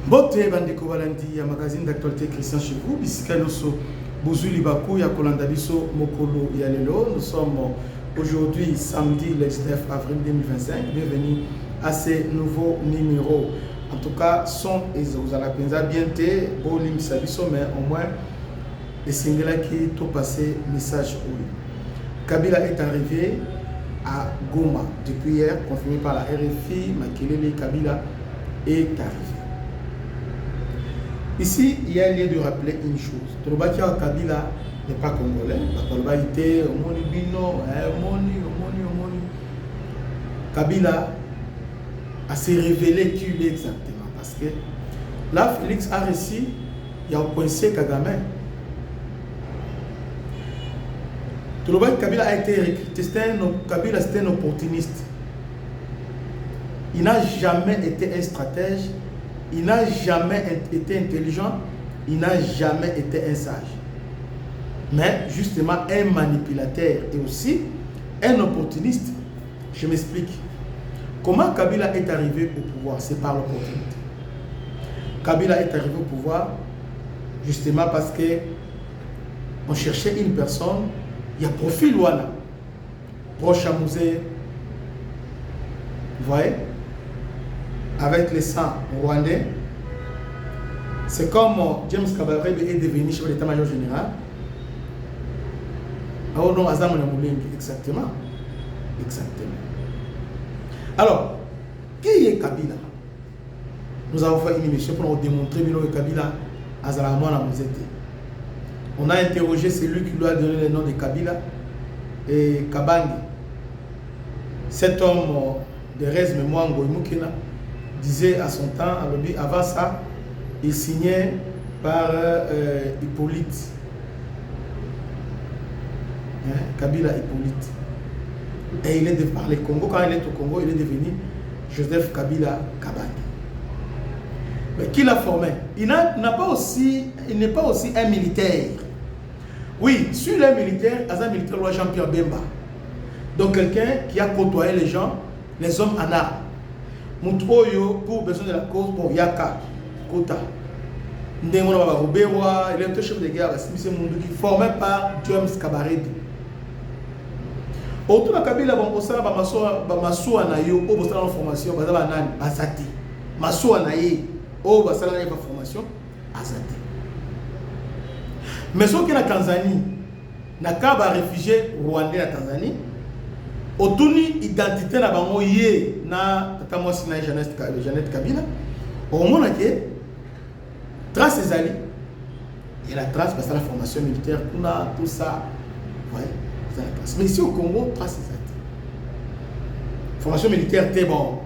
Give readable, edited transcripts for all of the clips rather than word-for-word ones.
Bote bandeko balandi ya magazine d'actualité Christian chez vous. Bisika noso Bozuli Bakou ya Kolanda Biso Mokolo ya Lelo. Nous sommes aujourd'hui samedi le 19 avril 2025. Bienvenue à ce nouveau numéro. En tout cas, son et vous allez bien te Bolim Sabiso, mais au moins les singles qui tout passé message. Kabila est arrivé à Goma depuis hier, confirmé par la RFI. Makelele Kabila est arrivé. Ici, il y a lieu de rappeler une chose. Trobakia Kabila n'est pas congolais. Kabila a se révélé qui il est exactement. Parce que là, Félix a réussi, il y a coincé Kagame. Kabila a été recruté. Kabila, c'était un opportuniste. Il n'a jamais été un stratège. Il n'a jamais été intelligent, il n'a jamais été un sage. Mais justement un manipulateur et aussi un opportuniste. Je m'explique. Comment Kabila est arrivé au pouvoir? C'est par l'opportunité. Kabila est arrivé au pouvoir justement parce que on cherchait une personne, il y a profil Wana, proche à Mouzé, vous voyez, avec les sangs rwandais. C'est comme James Kabarebe est devenu chef de l'état-major général. Oh non, Azam Moulengi, exactement. Exactement. Alors, qui est Kabila? Nous avons fait une émission pour nous démontrer que Kabila Azalamana Mouzete. On a interrogé celui qui lui a donné le nom de Kabila et Kabangi. Cet homme de Rez Memwango Mukina disait à son temps, avant ça, il signait par Hippolyte. Hein? Kabila Hippolyte. Et il est par le Congo, quand il est au Congo, il est devenu Joseph Kabila Kabangi. Mais qui l'a formé? Il n'est pas aussi un militaire. Oui, sur les militaires, un militaire, Jean-Pierre Bemba. Donc quelqu'un qui a côtoyé les gens, les hommes en armes. Moutroyo pour besoin de la cause pour Yaka Kota. Il est un chef de guerre qui formé par James Kabarebe. Autour de Kabila, on a Massoua Nayo, on a une formation, on a Azati. Massoua Naye, on a une formation, Azati. Mais ce qui est en Tanzanie, n'a qu'à réfugié rwandais en Tanzanie. Autouni identité na bango yé na tata mwasi na Jeannette Kabila au monde que trace ses alliés et la trace parce que la formation militaire tout ça ouais c'est la trace. Mais ici au Congo trace ses alliés formation militaire t'es bon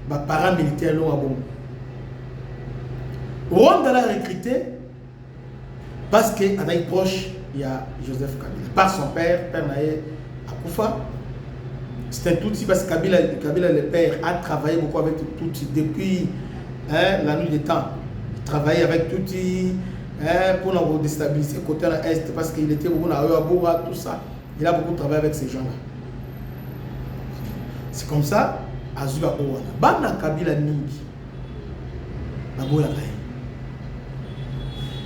bah paramilitaire long à bon Rwanda l'a recruté parce que à proche il y a Joseph Kabila par son père Naye Akufa. C'est un Tutsi parce que Kabila le père a travaillé beaucoup avec Tutsi depuis la nuit des temps. Il travaillait avec Tutsi pour nous déstabiliser côté à l'Est parce qu'il était beaucoup à Boura, tout ça. Il a beaucoup travaillé avec ces gens-là. C'est comme ça, Azuba Owana. Bana Kabila Ningi.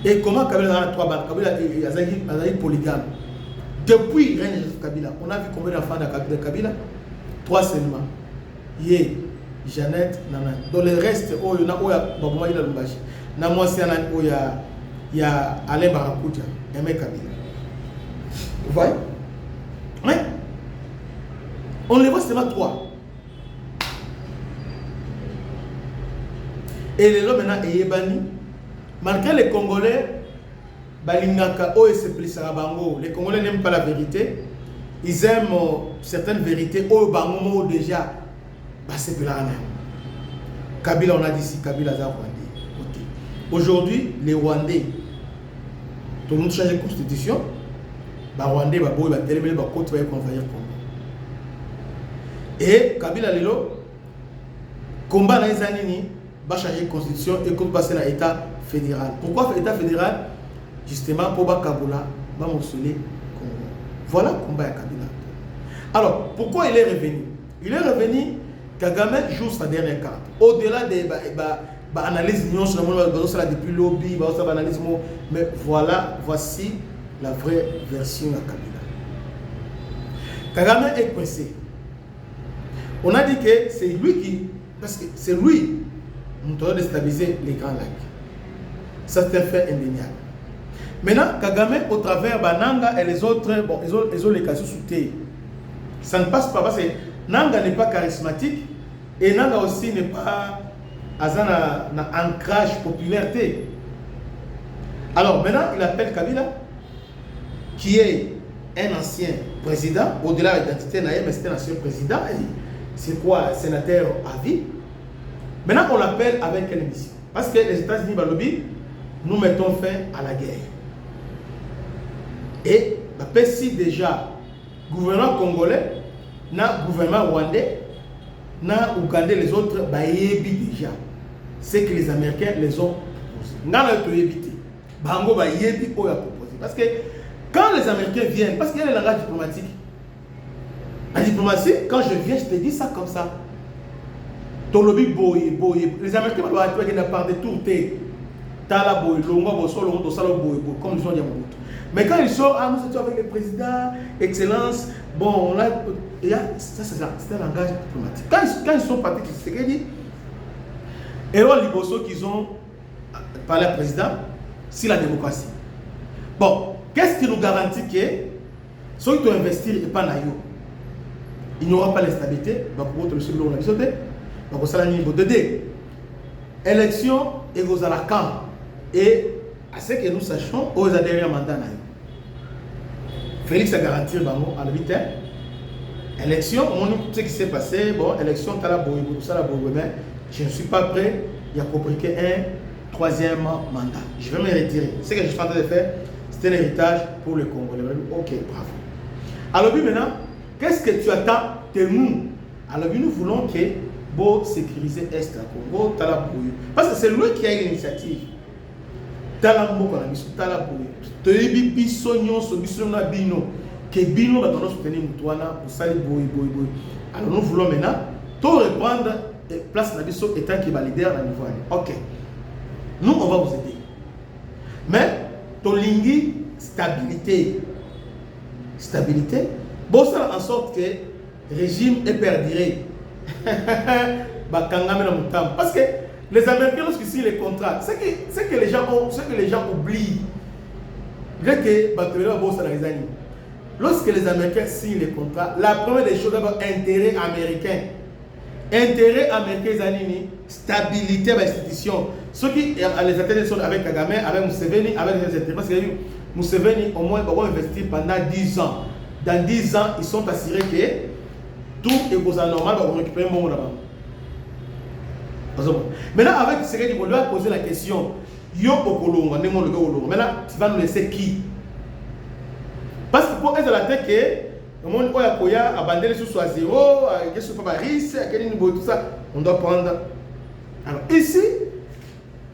Et comment Kabila a trois bandes? Kabila est polygame. Depuis Reine Joseph Kabila, on a vu combien d'enfants de Kabila? 3 seulement. Yé, Jeannette, Nana. Dans le reste, il y a Babouma Ila Lumbashi. Il y a Alain Barakoutia, Aimé Kabila. Vous voyez? Oui. On les voit seulement 3. Et les lots maintenant, Eyebani. Malgré les Congolais, Balingaka, les Congolais n'aiment pas la vérité. Ils aiment certaines vérités. Bango déjà. C'est Kabila, on a dit ici, Kabila a Rwandais. Aujourd'hui, les Rwandais, tout le monde change de constitution. Les Rwandais, ils vont télébrer, ils vont convaincre Congo. Et Kabila, Lelo, combat dans les années, va changer de constitution et comme passer dans l'état fédéral. Pourquoi l'état fédéral? Justement pour Kabila va morceler Congo. Voilà le combat à Kabila. Alors, pourquoi il est revenu? Il est revenu, Kagame joue sa dernière carte. Au-delà analyse depuis lobby, analyse, mais voilà, voici la vraie version de Kabila. Kagame est coincé. On a dit que c'est lui qui, parce que c'est lui qui doit déstabiliser les Grands Lacs. Ça c'est un fait indéniable. Maintenant, Kagame, au travers Nanga et les autres, bon, ils ont les cas sous terre. Ça ne passe pas parce que Nanga n'est pas charismatique et Nanga aussi n'est pas un ancrage popularité. Alors maintenant, il appelle Kabila, qui est un ancien président, au-delà de l'identité, mais c'est un ancien président, c'est quoi, sénateur à vie. Maintenant, on l'appelle avec quelle mission? Parce que les États-Unis, nous mettons fin à la guerre. Et si déjà, gouvernement congolais, gouvernement rwandais, ougandais, les autres, déjà, c'est que les Américains les ont proposé. Parce que quand les Américains viennent, parce qu'il y a le langage diplomatique, la diplomatie, quand je viens, je te dis ça comme ça. Les Américains doivent par des tours, comme ils ont dit. Mais quand ils sortent, nous sommes avec le président, excellence, bon, là, ça c'est un langage diplomatique. Quand ils sont partis, c'est ce qu'ils disent. Et là, les bossos qu'ils ont parlé au président, c'est la démocratie. Bon, qu'est-ce qui nous garantit que ceux qui doivent investir et pas naïo, il n'y aura pas la stabilité, pour votre monsieur on a visité, donc ça la niveau de D. Élection et vous à la camp. Et à ce que nous sachons, aux derniers mandats naïo. Félix a garanti à l'habitat. Élection, on sait ce qui s'est passé. Bon, élection, mais je ne suis pas prêt. Il y a compliqué un troisième mandat. Je vais me retirer. Ce que je suis en train de faire, c'est un héritage pour le Congolais. Ok, bravo. Alors, maintenant, qu'est-ce que tu attends de nous? Alors, nous voulons que Bo sécuriser Est Congo, parce que c'est lui qui a eu l'initiative. Alors nous voulons maintenant tout reprendre place Nabiso étant qui va leader dans le niveau. Ok. Nous on va vous aider. Mais Tolingi stabilité. Stabilité. Bon ça en sorte que le régime est perduré. Parce que les Américains, lorsqu'ils signent les contrats, c'est que les gens oublient. Lorsque les Américains signent les contrats, la première des choses, d'abord, intérêt américain. Intérêt américain, stabilité de l'institution. Ceux qui les intérêts sont avec Kagame, avec Museveni, avec les intérêts. Parce que Museveni, au moins, va investir pendant 10 ans. Dans 10 ans, ils sont assurés que tout est normal, on va récupérer un bon là-bas. Maintenant, avec ce qu'on doit poser la question, maintenant, tu vas nous laisser qui? Parce que pour être à la tête, le monde a abandonné sous à zéro, tout ça, on doit prendre. Alors, ici,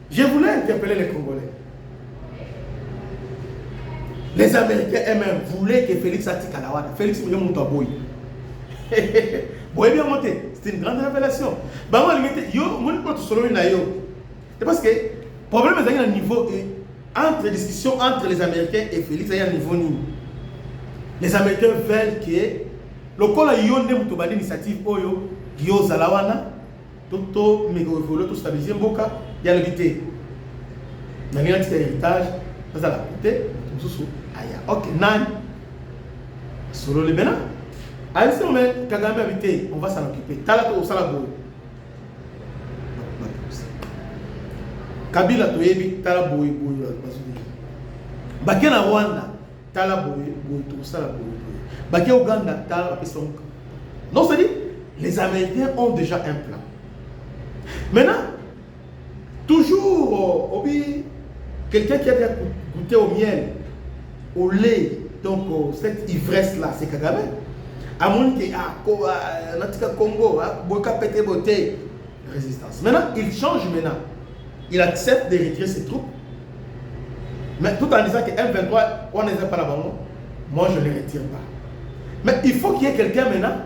je voulais interpeller les Congolais. Les Américains eux-mêmes voulaient que Félix Atika Lawada. Félix est monté à Boy. Boy bien monté. C'est une grande révélation. C'est parce que le problème est un niveau entre discussions entre les Américains et Félix, il y a un niveau niveau. Les Américains veulent que le col a une initiative Oyo, Yo Zalawana, tout mégo tout stabilisé, Boka, il y a l'évité. Il y a un petit héritage, ça la côté, tout ça. Ok, Nan, solo les Bénin. Allez, si on met Kagame habité, on va s'en occuper. Talato au Salabo. Kabila Toyebi, Talabo, Bakena Rwanda, Talabo, tout Salabo. Baké Ouganda, Talabo. Non, c'est dit, les Américains ont déjà un plan. Maintenant, toujours, quelqu'un qui a déjà goûté au miel, au lait, donc cette ivresse-là, c'est Kagame. À mon qui a Congo, Boka pété beauté, résistance. Maintenant, il change maintenant. Il accepte de retirer ses troupes. Mais tout en disant que M23, on n'est pas là-bas, moi je ne les retire pas. Mais il faut qu'il y ait quelqu'un maintenant,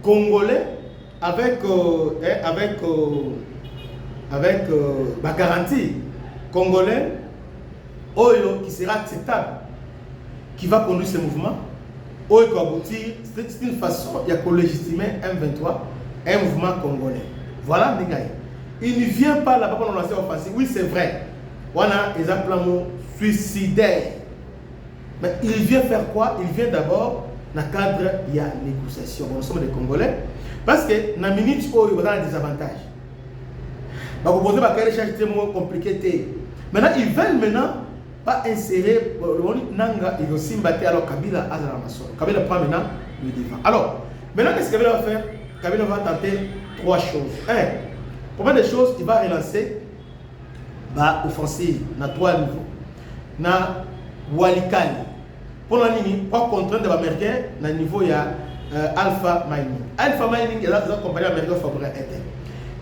Congolais, avec avec ma garantie congolais, Oyo, qui sera acceptable, qui va conduire ce mouvement, Oyo, qui aboutir, c'est une façon, il y a qu'on légitimer M23, un mouvement congolais. Voilà, les gars. Il ne vient pas là-bas pour lancer offensive. Oui, c'est vrai. On a des plans suicidaires. Mais il vient faire quoi? Il vient d'abord dans le cadre, il y a négociation. Bon, nous sommes des Congolais. Parce que dans la minute où il y a des avantages. Vous posez des échanges très compliqués. Maintenant, ils veulent maintenant pas insérer Nanga, ils vont aussi battre alors Kabila à la maçon. Kabila prend maintenant le devant. Alors, maintenant, qu'est-ce que Kabila va faire? Kabila va tenter trois choses. Première des choses, il va relancer l'offensive dans trois niveaux. Na Walikali. Pour la ligne, pas contrainte de l'Américain, dans le niveau, il y a Alpha Mining. Alpha Mining, il y a la compagnie américaine fabrique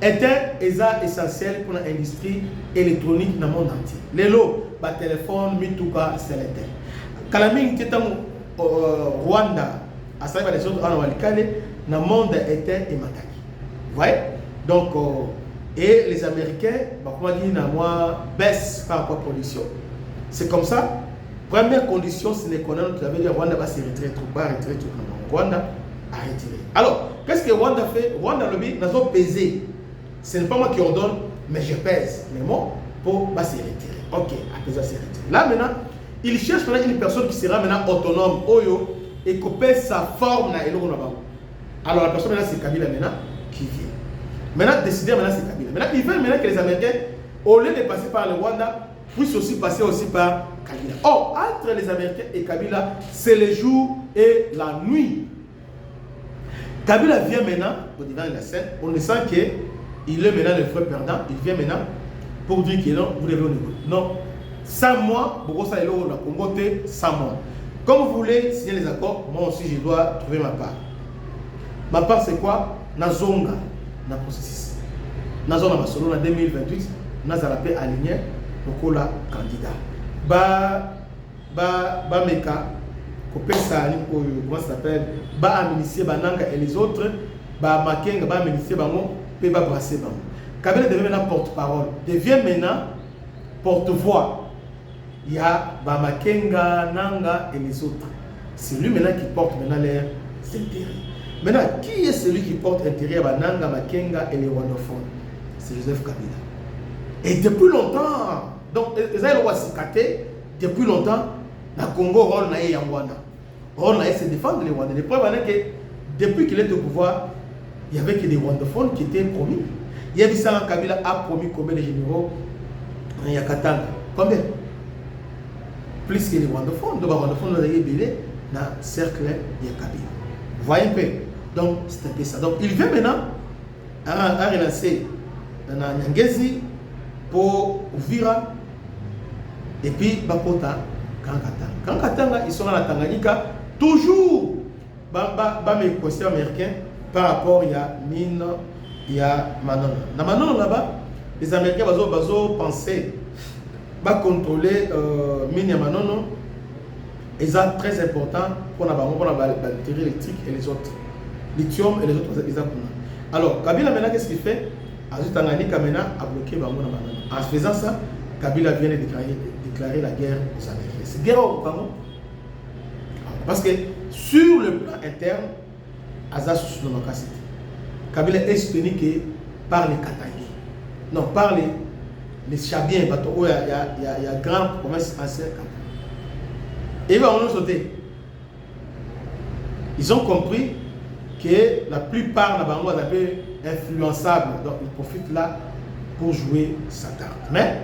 Ether est essentiel pour l'industrie électronique dans le monde entier. Les lots, le téléphone, Mituka, c'est l'Ether. Kalaming, qui est au Rwanda, à ça, il y a des autres en Walikali, dans le monde Ether et Mataki. Vous voyez? Donc, et les Américains, comment dire, baissent par rapport à la production. C'est comme ça. Première condition, c'est que Rwanda va se retirer tout bas, Rwanda a retiré. Alors, qu'est-ce que Rwanda fait? Rwanda lobby, nous avons pesé. Ce n'est pas moi qui ordonne, mais je pèse les mots pour se retirer. Ok, après ça se retirer. Là maintenant, il cherche maintenant une personne qui sera maintenant autonome, Oyo, et qui pèse sa forme. Alors la personne maintenant, c'est Kabila maintenant qui vient. Maintenant, décider maintenant, c'est Kabila. Maintenant, ils veulent maintenant que les Américains, au lieu de passer par le Rwanda, puissent aussi passer aussi par Kabila. Or, entre les Américains et Kabila, c'est le jour et la nuit. Kabila vient maintenant au devant de la scène, on sent qu'il est maintenant le frère perdant, il vient maintenant pour dire que non, vous devez au niveau. Non, sans moi, pour ça, il est au Congo, sans moi. Comme vous voulez signer les accords, moi aussi je dois trouver ma part. Ma part c'est quoi? Nazonga, dans le processus. Nazonga, en 2028, nous allons aligner le candidat. Meka, comment ça s'appelle? Amnistie, Nanga et les autres, Makenga, Amnistie, Pe brasser. Kabila devient maintenant porte-parole, devient maintenant porte-voix. Il y a Makenga, Nanga et les autres. C'est lui maintenant qui porte maintenant leurs intérêts. Maintenant, qui est celui qui porte intérêt à Nanga, Makenga et les rwandophones? C'est Joseph Kabila. Et depuis longtemps, donc, les Aïlo-Wassikate, depuis longtemps, dans le Congo, rôle na Yangwana. Rôle na se défendre les Rwandais. Les preuves est que depuis qu'il est au pouvoir, il n'y avait que des rwandophones qui étaient promis. Il y a ça, Kabila a promis combien de généraux en Yakatanga? Combien? Plus que les rwandophones. Donc, les rwandophones ont été belés dans le cercle de Kabila. Vous voyez un peu? Donc, c'est un peu ça. Donc, il vient maintenant à relancer dans Nyangezi pour Uvira. Et puis, Bakota, Kankatanga, ils sont à la Tanganyika, toujours, mes conseillers américains, par rapport à Mine, il y a Manon. Dans Manon, là-bas, les Américains ont pensé contrôler Mine et Manon, et c'est très important pour la batterie électrique et les autres. Lithium et les autres, alors, Kabila, maintenant, qu'est-ce qu'il fait? Tanganyika, maintenant, a bloqué Manon. En faisant ça, Kabila vient de déclarer la guerre aux Américains. C'est guerre au Congo. Parce que sur le plan interne, Azaz sous la cité. Kabila est soutenu que par les Katangi. Non, par les Chabiens, il y a grand promesse ancienne. Et ils vont nous sauter. Ils ont compris que la plupart de Bango sont un peu influençables. Donc ils profitent là pour jouer sa carte. Mais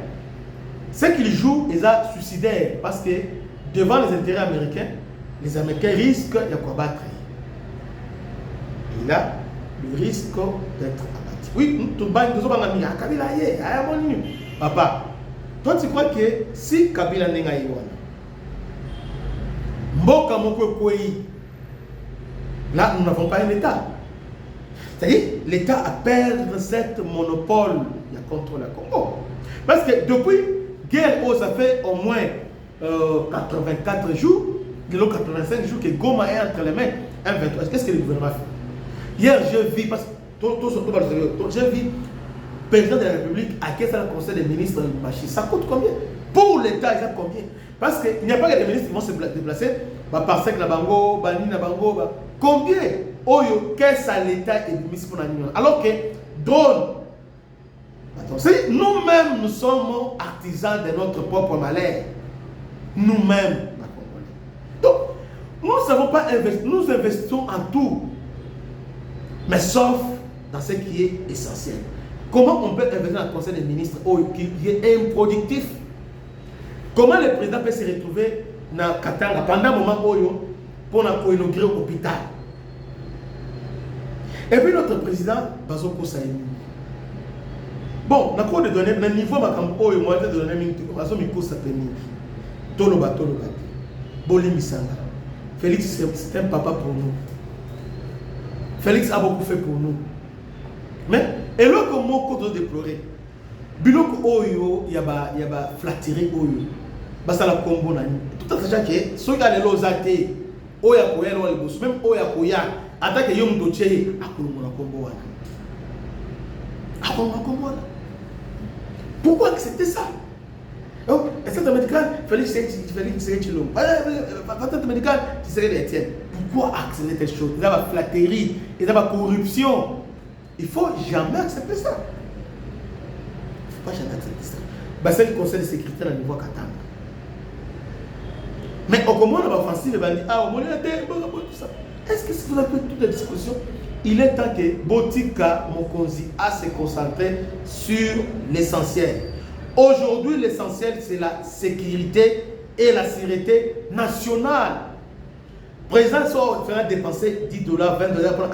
ce qu'ils jouent est suicidaire parce que devant les intérêts américains, les Américains risquent de combattre. Et là, le risque d'être abattu. Oui, nous avons Kabila. Papa, toi tu crois que si Kabila n'est pas Mboka Moko Kouei, là nous n'avons pas un État. C'est-à-dire, l'État a perdu cette monopole contre le Congo. Parce que depuis guerre, ça fait au moins 84 jours, 85 jours que Goma est entre les mains. Qu'est-ce que le gouvernement fait? Hier, je vis, parce que j'ai vu président de la République à quel le conseil des ministres ça coûte combien? Pour l'État, il y a combien? Parce qu'il n'y a pas que des ministres qui vont se déplacer, par sec na bango, bani na bango, combien? Oyo, qu'est-ce que l'État est mis pour la union? Alors que drone, nous-mêmes, nous sommes artisans de notre propre malheur. Nous-mêmes. Donc, nous ne savons pas investir, nous investissons en tout, mais sauf dans ce qui est essentiel. Comment on peut investir dans le conseil des ministres qui est improductif? Comment le président peut se retrouver dans Katanga pendant un moment pour inaugurer l'hôpital? Et puis notre président, Bazoko Saïmi. Bon, on a quoi de donner, le niveau de moi de donner, Toloba. Boli Misanga. Félix, c'est un papa pour nous. Félix a beaucoup fait pour nous. Mais, et là, comment on peut déplorer? Biloko Oyo, il y a flatterie Oyo. Basta la combo nani. Tout à fait que, ceux qui ont les lozate, Oya Koya, même Oya Koya, attaque Yom Doche, Akulumona combo wana. Akulumona combo wana. Pourquoi accepter ça? Oh, est-ce que médical, Félix Chilom. Patente médicale, tu serais l'Étienne. Pourquoi accepter telle chose? Il y a la flatterie, il y a la corruption. Il ne faut jamais accepter ça. Il ne faut pas jamais accepter ça. Bah, c'est le conseil de sécurité à niveau Katanga. Mais au moment de l'offensive, il va dire ah, au moment de tout ça. Est-ce que si vous avez toutes les dispositions, il est temps que Botika Mokonzi a se concentrer sur l'essentiel. Aujourd'hui, l'essentiel, c'est la sécurité et la sécurité nationale. Le président soit faire dépenser $10, $20 pour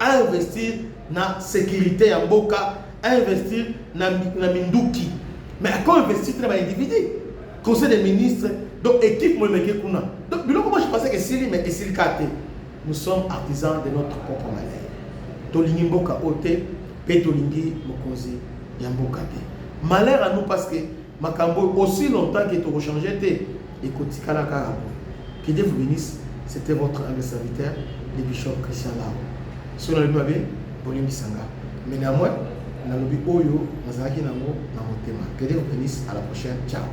investir dans la sécurité en Boka, investir dans Minduki. Mais à quoi investir dans l'individu? Conseil des ministres, donc équipe Moumeke-Kuna. Donc, moi je pensais que Sili, mais Sili Kate, nous sommes artisans de notre propre malheur. Tolingi Mboka Ote, Petolingi Mokonzi Yamboka. Malheur à nous parce que Makambo, aussi longtemps que tu as changé, écoute, que Dieu vous bénisse. C'était votre humble serviteur, le bishop Christian Lao. Sur le Noabé, Bolim Sanga. Mais néanmoins, dans le Oyo, Nazaki Nango, dans mon thème. Que Dieu vous bénisse. À la prochaine. Ciao.